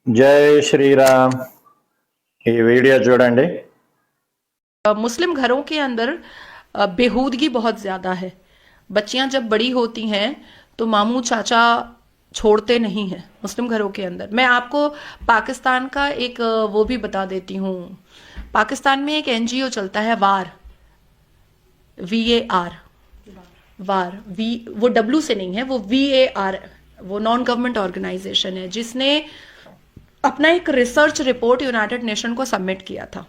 जय श्री राम। ये वीडियो చూడండి। मुस्लिम घरों के अंदर बेहूदगी बहुत ज़्यादा है। बच्चियां जब बड़ी होती हैं तो मामू चाचा छोड़ते नहीं हैं मुस्लिम घरों के अंदर। मैं आपको पाकिस्तान का एक वो भी बता देती हूँ। पाकिस्तान में एक एनजीओ चलता है VAR। वार वी वो डब्ल्यू से नहीं है, वो VAR, वो नॉन गवर्नमेंट ऑर्गेनाइजेशन है जिसने अपना एक रिसर्च रिपोर्ट यूनाइटेड नेशन को सबमिट किया था।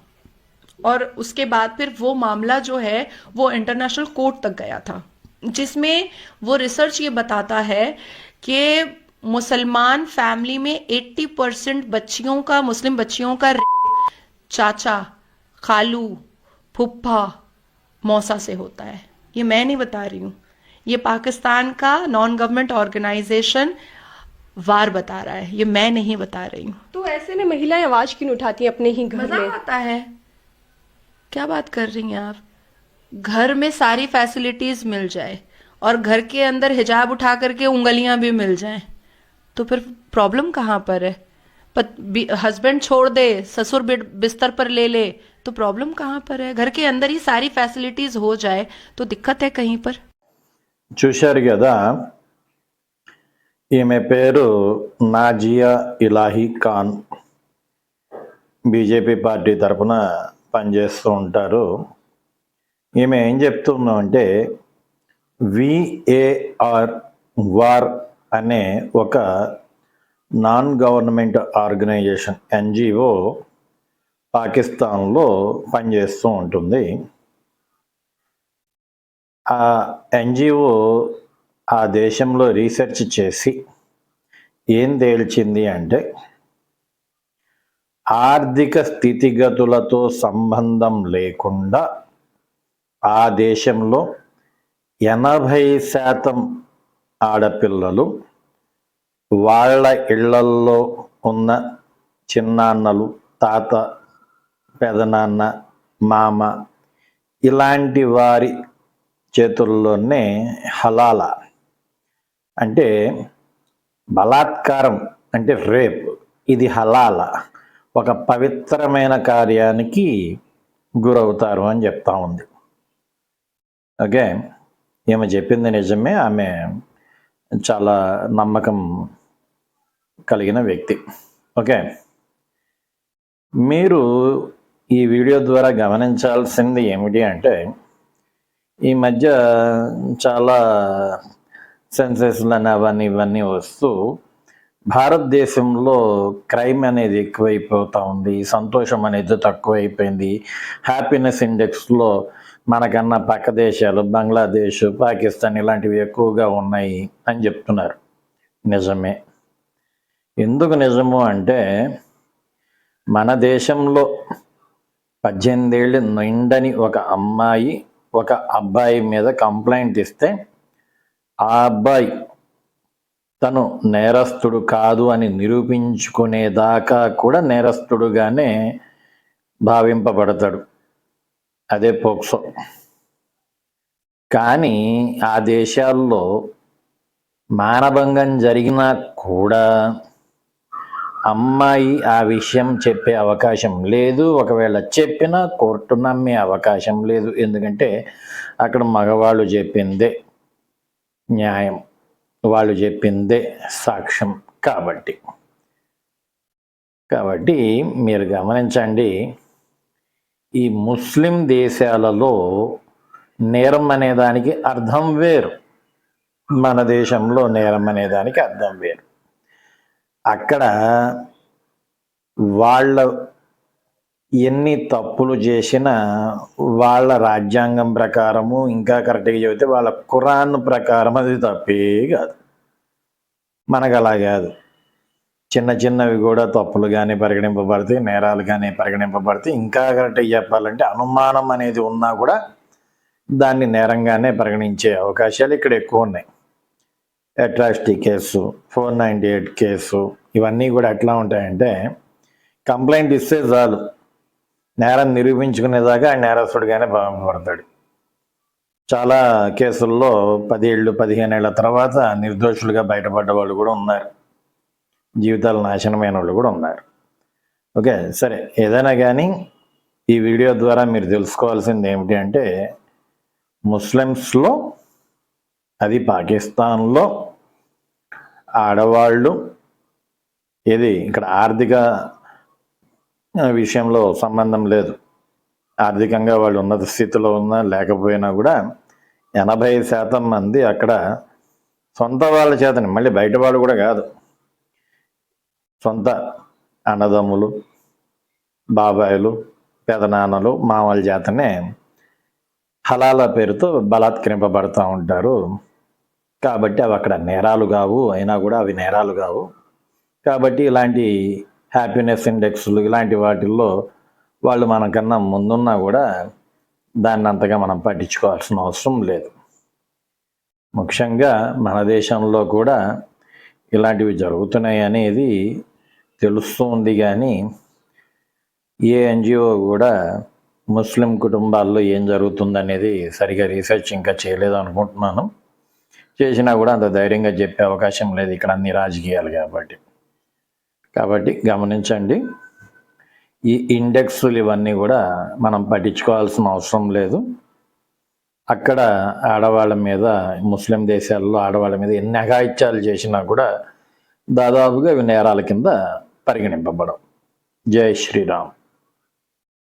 और उसके बाद फिर वो मामला जो है वो इंटरनेशनल कोर्ट तक गया था, जिसमें वो रिसर्च ये बताता है कि मुसलमान फैमिली में 80% बच्चियों का, मुस्लिम बच्चियों का चाचा, खालू, फुप्पा, मौसा से होता है। ये मैं नहीं बता रही हूँ, ये पाकिस्तान का नॉन गवर्नमेंट ऑर्गेनाइजेशन वार बता रहा है, ये मैं नहीं बता रही हूँ। तो ऐसे में महिलाएं आवाज क्यों उठाती हैं अपने ही घर में? मजा आता है। क्या बात कर रही हैं आप? घर में सारी फैसिलिटीज मिल जाए और घर के अंदर हिजाब उठा करके उंगलियां भी मिल जाएं, तो फिर प्रॉब्लम कहाँ पर है? हस्बैंड छोड़ दे, ससुर बिस्तर पर ले ले, तो प्रॉब्लम कहाँ पर है? घर के अंदर ही सारी फैसिलिटीज हो जाए तो दिक्कत है कहीं पर? చూశారు కదా, ఈమె పేరు nausea Ilahi Khan, BJP party తరఫున పనిచేస్తూ ఉంటారు. ఈమె ఏం చెప్తుందంటే VAR వార్ అనే ఒక నాన్ గవర్నమెంట్ ఆర్గనైజేషన్ NGO పాకిస్తాన్లో పనిచేస్తూ ఉంటుంది. ఆ NGO ఆ దేశంలో రీసెర్చ్ చేసి ఏం తేల్చింది అంటే, ఆర్థిక స్థితిగతులతో సంబంధం లేకుండా ఆ దేశంలో 80% ఆడపిల్లలు వాళ్ళ ఇళ్లల్లో ఉన్న చిన్నాన్నలు, తాత, పెదనాన్న, మామ ఇలాంటి వారి చేతుల్లోనే హలాలా అంటే బలాత్కారం, అంటే రేప్, ఇది హలాలా, ఒక పవిత్రమైన కార్యానికి గురవుతారు అని చెప్తా ఉంది. ఓకే, ఈమె చెప్పింది నిజమే. ఆమె చాలా నమ్మకం కలిగిన వ్యక్తి. ఓకే, మీరు ఈ వీడియో ద్వారా గమనించాల్సింది ఏమిటి అంటే, ఈ మధ్య చాలా సెన్సేషన్లు అని అవన్నీ ఇవన్నీ వస్తూ భారతదేశంలో క్రైమ్ అనేది ఎక్కువైపోతూ ఉంది, సంతోషం అనేది తక్కువైపోయింది, హ్యాపీనెస్ ఇండెక్స్లో మనకన్నా పక్క దేశాలు బంగ్లాదేశ్, పాకిస్తాన్ ఇలాంటివి ఎక్కువగా ఉన్నాయి అని చెప్తున్నారు. నిజమే. ఎందుకు నిజము అంటే, మన దేశంలో 18 ఏళ్ళు నిండని ఒక అమ్మాయి ఒక అబ్బాయి మీద కంప్లైంట్ ఇస్తే ఆ అబ్బాయి తను నేరస్తుడు కాదు అని నిరూపించుకునేదాకా కూడా నేరస్తుడుగానే భావింపబడతాడు. అదే పోక్సో. కానీ ఆ దేశాల్లో మానభంగం జరిగినా కూడా అమ్మాయి ఆ విషయం చెప్పే అవకాశం లేదు. ఒకవేళ చెప్పినా కోర్టు నమ్మే అవకాశం లేదు. ఎందుకంటే అక్కడ మగవాళ్ళు చెప్పిందే న్యాయం, వాళ్ళు చెప్పిందే సాక్ష్యం. కాబట్టి మీరు గమనించండి, ఈ ముస్లిం దేశాలలో నేరం అనేదానికి అర్థం వేరు, మన దేశంలో నేరం అనేదానికి అర్థం వేరు. అక్కడ వాళ్ళ ఎన్ని తప్పులు చేసినా వాళ్ళ రాజ్యాంగం ప్రకారము, ఇంకా కరెక్ట్గా చెబితే వాళ్ళ ఖురాన్ ప్రకారం అది తప్పే కాదు. మనకు అలా కాదు. చిన్న చిన్నవి కూడా తప్పులుగానే పరిగణింపబడతాయి, నేరాలుగానే పరిగణింపబడతాయి. ఇంకా కరెక్ట్గా చెప్పాలంటే అనుమానం అనేది ఉన్నా కూడా దాన్ని నేరంగానే పరిగణించే అవకాశాలు ఇక్కడ ఎక్కువ ఉన్నాయి. అట్రాసిటీ కేసు, 498 కేసు, ఇవన్నీ కూడా ఎట్లా ఉంటాయంటే, కంప్లైంట్ ఇస్తే చాలు, నేరం నిరూపించుకునేదాకా ఆయన నేరస్తుడిగానే భావింపబడతాడు. చాలా కేసుల్లో 10 ఏళ్ళు 15 ఏళ్ల తర్వాత నిర్దోషులుగా బయటపడ్డ వాళ్ళు కూడా ఉన్నారు. జీవితాలు నాశనమైన వాళ్ళు కూడా ఉన్నారు. ఓకే, సరే, ఏదైనా కానీ ఈ వీడియో ద్వారా మీరు తెలుసుకోవాల్సింది ఏమిటి అంటే, ముస్లిమ్స్లో, అది పాకిస్తాన్లో ఆడవాళ్ళు ఏది ఇక్కడ ఆర్థిక విషయంలో సంబంధం లేదు. ఆర్థికంగా వాళ్ళు ఉన్నత స్థితిలో ఉన్నా లేకపోయినా కూడా 80% మంది అక్కడ సొంత వాళ్ళ చేతని, మళ్ళీ బయట వాళ్ళు కూడా కాదు, సొంత అన్నదమ్ములు, బాబాయిలు, పెదనాన్నలు, మామల చేతనే హలాల పేరుతో బలాత్కరింపబడుతూ ఉంటారు. కాబట్టి అవి అక్కడ నేరాలు కావు, అయినా కూడా అవి నేరాలు కావు. కాబట్టి ఇలాంటి హ్యాపీనెస్ ఇండెక్స్లు ఇలాంటి వాటిల్లో వాళ్ళు మనకన్నా ముందున్నా కూడా దాన్ని అంతగా మనం పట్టించుకోవాల్సిన అవసరం లేదు. ముఖ్యంగా మన దేశంలో కూడా ఇలాంటివి జరుగుతున్నాయి అనేది తెలుస్తూ ఉంది, కానీ ఏ ఎన్జిఓ కూడా ముస్లిం కుటుంబాల్లో ఏం జరుగుతుందనేది సరిగా రీసెర్చ్ ఇంకా చేయలేదు అనుకుంటున్నాను. చేసినా కూడా అంత ధైర్యంగా చెప్పే అవకాశం లేదు, ఇక్కడ అన్ని రాజకీయాలు కాబట్టి గమనించండి. ఈ ఇండెక్స్లు ఇవన్నీ కూడా మనం పట్టించుకోవాల్సిన అవసరం లేదు. అక్కడ ఆడవాళ్ళ మీద, ముస్లిం దేశాల్లో ఆడవాళ్ళ మీద ఎన్ని అఘాయిత్యాలు చేసినా కూడా దాదాపుగా ఇవి నేరాల కింద పరిగణింపబడవు. జై శ్రీరామ్.